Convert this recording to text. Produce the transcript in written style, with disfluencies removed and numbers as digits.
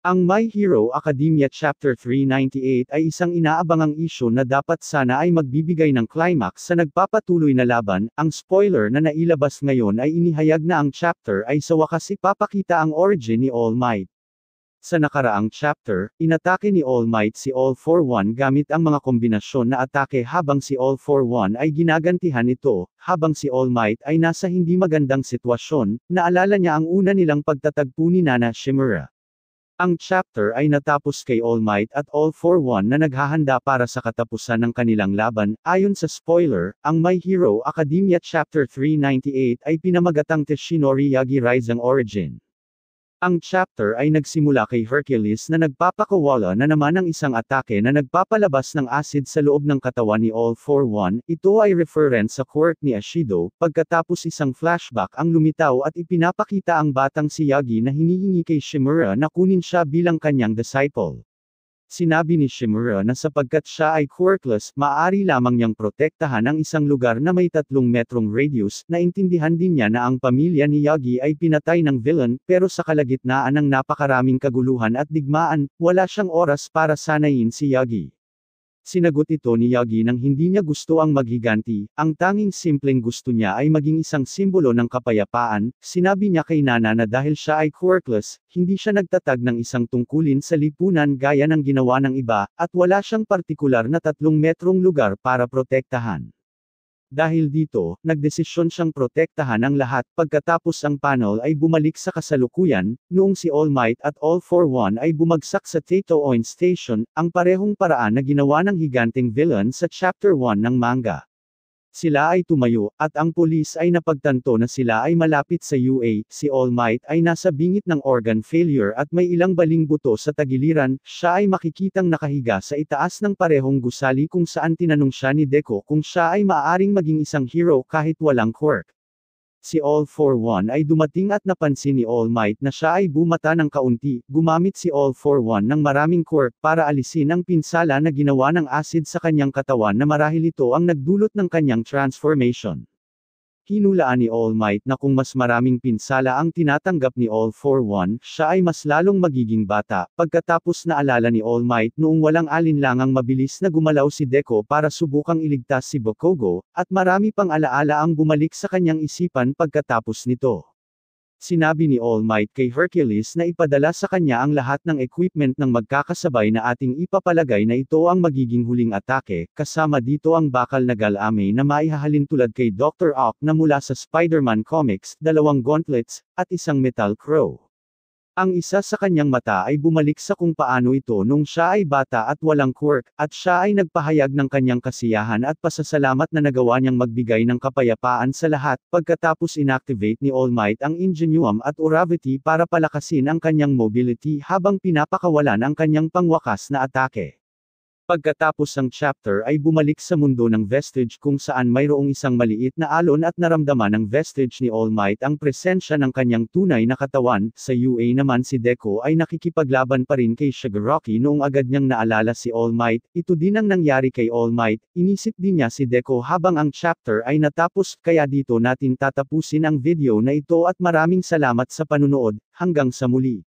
Ang My Hero Academia Chapter 398 ay isang inaabangang isyu na dapat sana ay magbibigay ng climax sa nagpapatuloy na laban. Ang spoiler na nailabas ngayon ay inihayag na ang chapter ay sa wakas ipapakita ang origin ni All Might. Sa nakaraang chapter, inatake ni All Might si All For One gamit ang mga kombinasyon na atake habang si All For One ay ginagantihan ito, habang si All Might ay nasa hindi magandang sitwasyon. Naalala niya ang una nilang pagtatagpo ni Nana Shimura. Ang chapter ay natapos kay All Might at All For One na naghahanda para sa katapusan ng kanilang laban. Ayon sa spoiler, ang My Hero Academia Chapter 398 ay pinamagatang Toshinori Yagi Rising Origin. Ang chapter ay nagsimula kay Hercules na nagpapakawala na naman ng isang atake na nagpapalabas ng acid sa loob ng katawan ni All For One. Ito ay reference sa quirk ni Ashido. Pagkatapos isang flashback ang lumitaw at ipinapakita ang batang si Yagi na hinihingi kay Shimura na kunin siya bilang kanyang disciple. Sinabi ni Shimura na sapagkat siya ay quirkless, maaari lamang niyang protektahan ang isang lugar na may 3 metrong radius. Naintindihan din niya na ang pamilya ni Yagi ay pinatay ng villain, pero sa kalagitnaan ng napakaraming kaguluhan at digmaan, wala siyang oras para sanayin si Yagi. Sinagot ito ni Yagi nang hindi niya gusto ang maghiganti, ang tanging simpleng gusto niya ay maging isang simbolo ng kapayapaan. Sinabi niya kay Nana na dahil siya ay quirkless, hindi siya nagtatag ng isang tungkulin sa lipunan gaya ng ginawa ng iba, at wala siyang partikular na 3 metrong lugar para protektahan. Dahil dito, nagdesisyon siyang protektahan ang lahat. Pagkatapos ang panel ay bumalik sa kasalukuyan, noong si All Might at All For One ay bumagsak sa Tatoon Station, ang parehong paraan na ginawa ng higanteng villain sa Chapter 1 ng manga. Sila ay tumayo, at ang pulis ay napagtanto na sila ay malapit sa UA. Si All Might ay nasa bingit ng organ failure at may ilang baling buto sa tagiliran. Siya ay makikitang nakahiga sa itaas ng parehong gusali kung saan tinanong siya ni Deku kung siya ay maaaring maging isang hero kahit walang quirk. Si All For One ay dumating at napansin ni All Might na siya ay bumata ng kaunti. Gumamit si All For One ng maraming quirk para alisin ang pinsala na ginawa ng acid sa kanyang katawan na marahil ito ang nagdulot ng kanyang transformation. Hinulaan ni All Might na kung mas maraming pinsala ang tinatanggap ni All For One, siya ay mas lalong magiging bata. Pagkatapos naalala ni All Might noong walang alinlangang mabilis na gumalaw si Deku para subukang iligtas si Bakugo, at marami pang alaala ang bumalik sa kanyang isipan pagkatapos nito. Sinabi ni All Might kay Hercules na ipadala sa kanya ang lahat ng equipment ng magkakasabay na ating ipapalagay na ito ang magiging huling atake, kasama dito ang bakal na galame na maihahalin tulad kay Dr. Ock na mula sa Spider-Man Comics, 2 gauntlets, at isang metal crow. Ang isa sa kanyang mata ay bumalik sa kung paano ito nung siya ay bata at walang quirk, at siya ay nagpahayag ng kanyang kasiyahan at pasasalamat na nagawa niyang magbigay ng kapayapaan sa lahat. Pagkatapos inactivate ni All Might ang Ingenium at Uravity para palakasin ang kanyang mobility habang pinapakawalan ang kanyang pangwakas na atake. Pagkatapos ang chapter ay bumalik sa mundo ng Vestige kung saan mayroong isang maliit na alon at naramdaman ng Vestige ni All Might ang presensya ng kanyang tunay na katawan. Sa UA naman si Deku ay nakikipaglaban pa rin kay Shigaraki noong agad niyang naalala si All Might. Ito din ang nangyari kay All Might. Inisip din niya si Deku habang ang chapter ay natapos, kaya dito natin tatapusin ang video na ito at maraming salamat sa panunood. Hanggang sa muli.